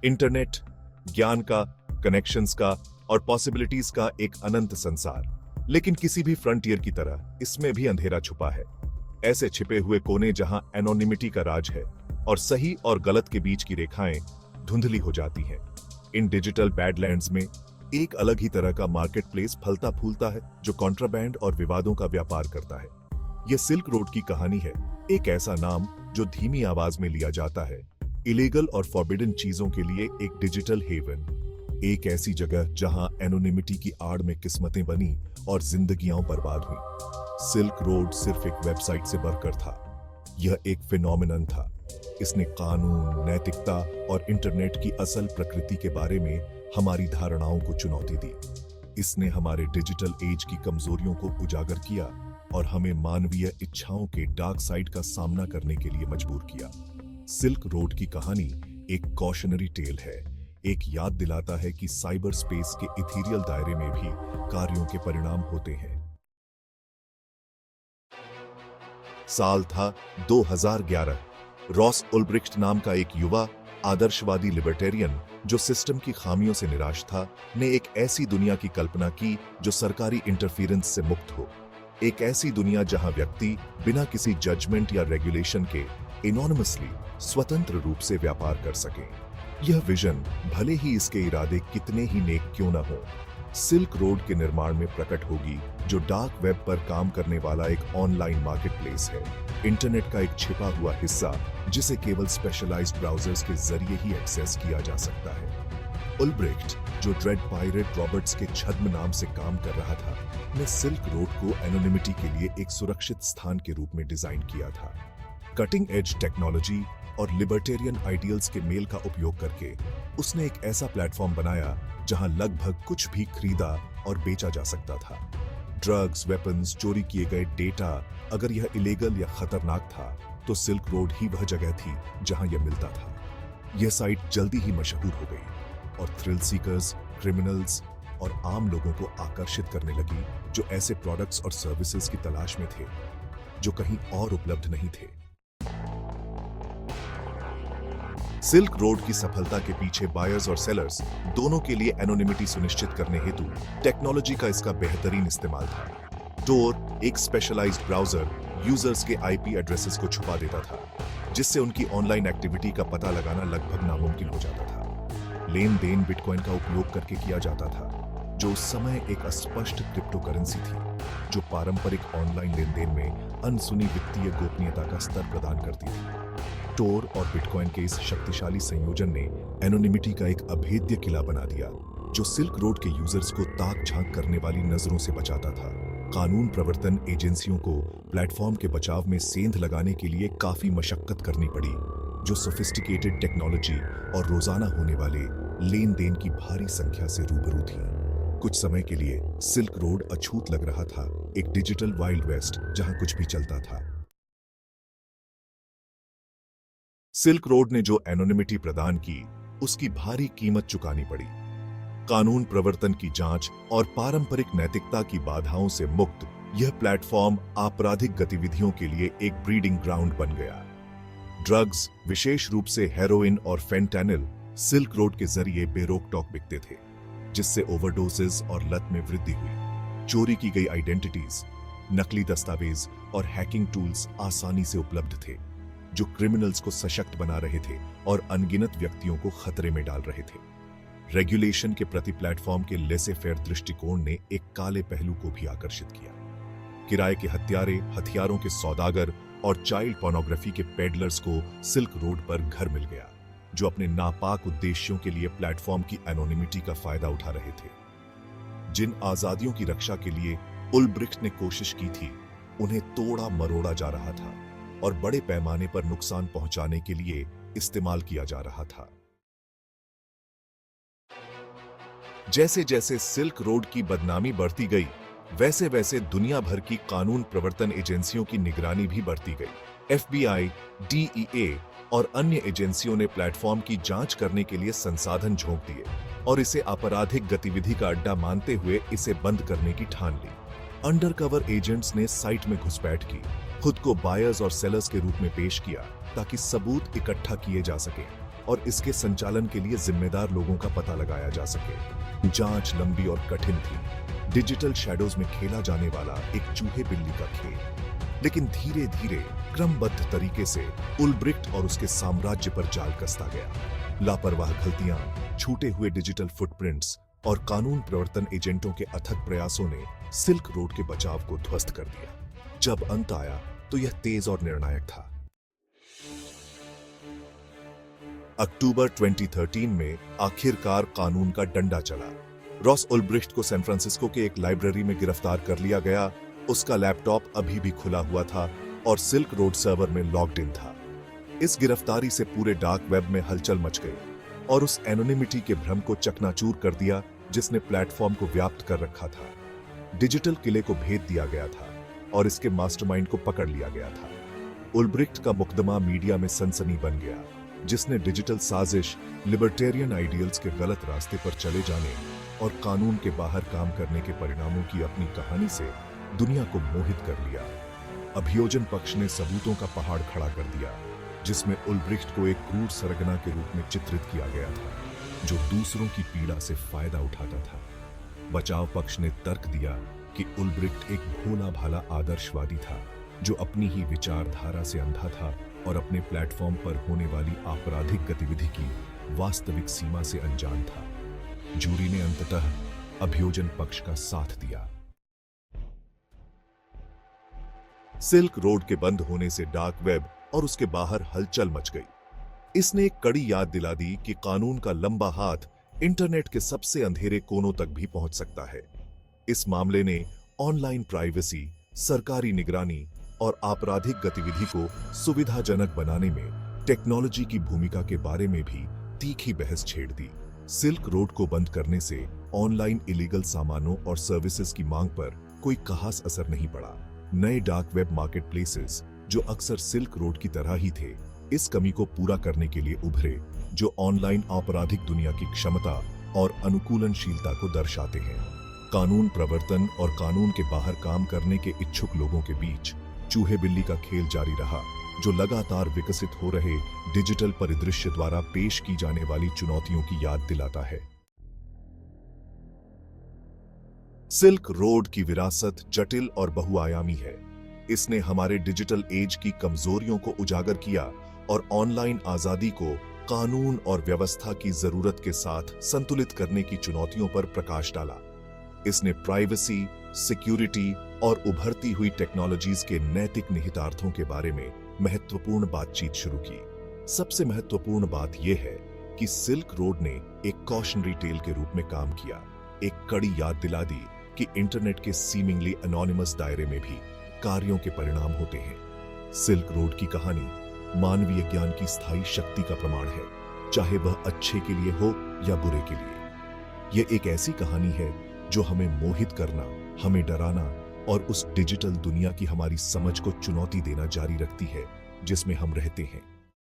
Internet, ज्ञान का, connections का और पॉसिबिलिटीज का एक अनंत संसार। लेकिन किसी भी फ्रंटियर की तरह इसमें भी अंधेरा छुपा है। ऐसे छिपे हुए कोने जहां एनोनिमिटी का राज है और सही और गलत के बीच की रेखाएं धुंधली हो जाती हैं। इन डिजिटल बैडलैंड्स में एक अलग ही तरह का मार्केट प्लेस फलता फूलता है जो कॉन्ट्राबैंड और विवादों का व्यापार करता है। यह सिल्क रोड की कहानी है, एक ऐसा नाम जो धीमी आवाज में लिया जाता है, इलीगल और फॉरबिडन चीजों के लिए एक डिजिटल हेवन, एक ऐसी जगह जहां एनोनिमिटी की आड़ में किस्मतें बनी और जिंदगियां बर्बाद हुई। सिल्क रोड सिर्फ एक वेबसाइट से बढ़कर था, यह एक फिनोमिनन था। इसने कानून, नैतिकता और इंटरनेट की असल प्रकृति के बारे में हमारी धारणाओं को चुनौती दी। इसने हमारे डिजिटल एज की कमजोरियों को उजागर किया और हमें मानवीय इच्छाओं के डार्क साइड का सामना करने के लिए मजबूर किया। सिल्क रोड की कहानी एक कॉशनरी टेल है, एक याद दिलाता है कि साइबर स्पेस के इथीरियल दायरे में भी कार्यों के परिणाम होते हैं। साल था 2011। रॉस उल्ब्रिक्ट नाम का एक युवा आदर्शवादी लिबर्टेरियन जो सिस्टम की खामियों से निराश था, ने एक ऐसी दुनिया की कल्पना की जो सरकारी इंटरफेरेंस से मुक्त हो। एक ऐसी दुनिया जहां व्यक्ति बिना किसी जजमेंट या रेगुलेशन के एनोनिमसली स्वतंत्र रूप से व्यापार कर सके। यह विजन, भले ही इसके इरादे कितने ही नेक क्यों न हो, सिल्क रोड के निर्माण में प्रकट होगी, जो डार्क वेब पर काम करने वाला एक ऑनलाइन मार्केटप्लेस है, इंटरनेट का एक छिपा हुआ हिस्सा जिसे केवल स्पेशलाइज्ड ब्राउजर्स के जरिए ही एक्सेस किया जा सकता है। उल्ब्रिक्ट, जो ड्रेड पायरेट रॉबर्ट्स के छद्म नाम से काम कर रहा था, ने सिल्क रोड को एनोनिमिटी के लिए एक सुरक्षित स्थान के रूप में डिजाइन किया था। कटिंग एज टेक्नोलॉजी और लिबर्टेरियन आइडियल्स के मेल का उपयोग करके उसने एक ऐसा प्लेटफॉर्म बनाया जहां लगभग कुछ भी खरीदा और बेचा जा सकता था। ड्रग्स, वेपन्स, चोरी किए गए डेटा, अगर यह इलीगल या खतरनाक था तो सिल्क रोड ही वह जगह थी जहां यह मिलता था। यह साइट जल्दी ही मशहूर हो गई और थ्रिल सीकर्स, क्रिमिनल्स और आम लोगों को आकर्षित करने लगी जो ऐसे प्रोडक्ट्स और सर्विसेज की तलाश में थे जो कहीं और उपलब्ध नहीं थे। सिल्क रोड की सफलता के पीछे बायर्स और सेलर्स दोनों के लिए एनोनिमिटी सुनिश्चित करने हेतु टेक्नोलॉजी का इसका बेहतरीन इस्तेमाल था। टोर, एक स्पेशलाइज्ड ब्राउजर, यूजर्स के आईपी एड्रेसेस को छुपा देता था, जिससे उनकी ऑनलाइन एक्टिविटी का पता लगाना लगभग नामुमकिन हो जाता था। लेन देन बिटकॉइन का उपयोग करके किया जाता था, जो उस समय एक अस्पष्ट क्रिप्टो करेंसी थी जो पारंपरिक ऑनलाइन लेन देन में अनसुनी वित्तीय गोपनीयता का स्तर प्रदान करती थी। टोर और बिटकॉइन के इस शक्तिशाली संयोजन ने एनोनिमिटी का एक अभेद्य किला बना दिया, जो सिल्क रोड के यूजर्स को ताक झांक करने वाली नजरों से बचाता था। कानून प्रवर्तन एजेंसियों को प्लेटफॉर्म के बचाव में सेंध लगाने के लिए काफी मशक्कत करनी पड़ी, जो सोफिस्टिकेटेड टेक्नोलॉजी और रोजाना होने वाले लेन देन की भारी संख्या से रूबरू थी। कुछ समय के लिए सिल्क रोड अछूत लग रहा था, एक डिजिटल वाइल्ड वेस्ट जहां कुछ भी चलता था। सिल्क रोड ने जो एनोनिमिटी प्रदान की, उसकी भारी कीमत चुकानी पड़ी। कानून प्रवर्तन की जांच और पारंपरिक नैतिकता की बाधाओं से मुक्त यह प्लेटफॉर्म आपराधिक गतिविधियों के लिए एक ब्रीडिंग ग्राउंड बन गया। ड्रग्स, विशेष रूप से हेरोइन और फेंटेनिल, सिल्क रोड के जरिए बेरोक टोक बिकते थे, जिससे ओवरडोसेस और लत में वृद्धि हुई। चोरी की गई आइडेंटिटीज, नकली दस्तावेज और हैकिंग टूल्स आसानी से उपलब्ध थे, जो क्रिमिनल्स को सशक्त बना रहे थे और अनगिनत व्यक्तियों को खतरे में डाल रहे थे। रेगुलेशन के प्रति प्लेटफॉर्म के लेसे फेयर दृष्टिकोण ने एक काले पहलू को भी आकर्षित किया। किराए के हत्यारे, हथियारों के सौदागर और चाइल्ड पोर्नोग्राफी के पेडलर्स को सिल्क रोड पर घर मिल गया, जो अपने नापाक उद्देश्यों के लिए प्लेटफॉर्म की एनोनिमिटी का फायदा उठा रहे थे। जिन आजादियों की रक्षा के लिए उल्ब्रिक्ट ने कोशिश की थी, उन्हें तोड़ा मरोड़ा जा रहा था और बड़े पैमाने पर नुकसान पहुंचाने के लिए इस्तेमाल किया जा रहा था। जैसे जैसे सिल्क रोड की बदनामी बढ़ती गई, वैसे वैसे दुनिया भर की कानून प्रवर्तन एजेंसियों की निगरानी भी बढ़ती गई। एफबीआई, डीईए और अन्य एजेंसियों ने प्लेटफॉर्म की जांच करने के लिए संसाधन झोंक दिए और इसे आपराधिक गतिविधि का अड्डा मानते हुए इसे बंद करने की ठान ली। अंडरकवर एजेंट्स ने साइट में घुसपैठ की, खुद को बायर्स और सेलर्स के रूप में पेश किया ताकि सबूत इकट्ठा किए जा सके। और इसके संचालन के लिए जिम्मेदार लोगों का पता लगाया जा सके। जांच लंबी और कठिन थी, डिजिटल शैडोज में खेला जाने वाला एक चूहे बिल्ली का खेल। लेकिन धीरे धीरे क्रमबद्ध तरीके से उल्ब्रिक्ट और उसके साम्राज्य पर जाल कसता गया। लापरवाह गलतियां, छूटे हुए डिजिटल फुटप्रिंट्स और कानून प्रवर्तन एजेंटों के अथक प्रयासों ने सिल्क रोड के बचाव को ध्वस्त कर दिया। जब अंत आया तो यह तेज और निर्णायक था। अक्टूबर 2013 में आखिरकार कानून का डंडा चला। रॉस उल्ब्रिक्ट को सैन फ्रांसिस्को के एक लाइब्रेरी में गिरफ्तार कर लिया गया। उसका लैपटॉप अभी भी खुला हुआ था और सिल्क रोड सर्वर में लॉग्ड इन था। इस गिरफ्तारी से पूरे डार्क वेब में हलचल मच गई और उस एनोनिमिटी के भ्रम को चकनाचूर कर दिया जिसने प्लेटफॉर्म को व्याप्त कर रखा था। डिजिटल किले को भेद दिया गया था और इसके मास्टरमाइंड को पकड़ लिया गया था। उल्ब्रिक्ट का मुकदमा मीडिया में सनसनी बन गया, जिसने डिजिटल साजिश, लिबर्टेरियन आइडियल्स के गलत रास्ते पर चले जाने और कानून के बाहर काम करने के परिणामों की अपनी कहानी से दुनिया को मोहित कर लिया। अभियोजन पक्ष ने सबूतों का पहाड़ खड़ा कर दिया, जिसमें उल्ब्रिक्ट को एक क्रूर सरगना के रूप में चित्रित किया गया था, जो दूसरों की पीड़ा से फायदा उठाता था। बचाव पक्ष ने तर्क दिया कि उल्ब्रिक्ट एक भोला भाला आदर्शवादी था, जो अपनी ही विचारधारा से अंधा था और अपने प्लेटफॉर्म पर होने वाली आपराधिक गतिविधि की वास्तविक सीमा से अनजान था। जूरी ने अंततः अभियोजन पक्ष का साथ दिया। सिल्क रोड के बंद होने से डार्क वेब और उसके बाहर हलचल मच गई। इसने एक कड़ी याद दिला दी कि कानून का लंबा हाथ इंटरनेट के सबसे अंधेरे कोनों तक भी पहुंच सकता है। इस मामले ने ऑनलाइन प्राइवेसी, सरकारी निगरानी और आपराधिक गतिविधि को सुविधाजनक बनाने में टेक्नोलॉजी की भूमिका के बारे में भी तीखी बहस छेड़ दी। सिल्क रोड को बंद करने से ऑनलाइन इलीगल सामानों और सर्विसेज की मांग पर कोई खास असर नहीं पड़ा। नए डार्क वेब मार्केटप्लेसेस, जो अक्सर सिल्क रोड की तरह ही थे, इस कमी को पूरा करने के लिए उभरे, जो ऑनलाइन आपराधिक दुनिया की क्षमता और अनुकूलनशीलता को दर्शाते हैं। कानून प्रवर्तन और कानून के बाहर काम करने के इच्छुक लोगों के बीच चूहे बिल्ली का खेल जारी रहा, जो लगातार विकसित हो रहे डिजिटल परिदृश्य द्वारा पेश की जाने वाली चुनौतियों की याद दिलाता है। सिल्क रोड की विरासत जटिल और बहुआयामी है। इसने हमारे डिजिटल एज की कमजोरियों को उजागर किया और ऑनलाइन आजादी को कानून और व्यवस्था की जरूरत के साथ संतुलित करने की चुनौतियों पर प्रकाश डाला। इसने प्राइवेसी, सिक्योरिटी और उभरती हुई टेक्नोलॉजीज के नैतिक निहितार्थों के बारे में महत्वपूर्ण बातचीत शुरू की। सबसे महत्वपूर्ण बात यह है कि सिल्क रोड ने एक कॉशनरी टेल के रूप में काम किया, एक कड़ी याद दिला दी कि इंटरनेट के सीमिंगली एनोनिमस दायरे में भी कार्यों के परिणाम होते हैं। सिल्क रोड की कहानी मानवीय ज्ञान की स्थायी शक्ति का प्रमाण है, चाहे वह अच्छे के लिए हो या बुरे के लिए। यह एक ऐसी कहानी है जो हमें मोहित करना, हमें डराना और उस डिजिटल दुनिया की हमारी समझ को चुनौती देना जारी रखती है जिसमें हम रहते हैं।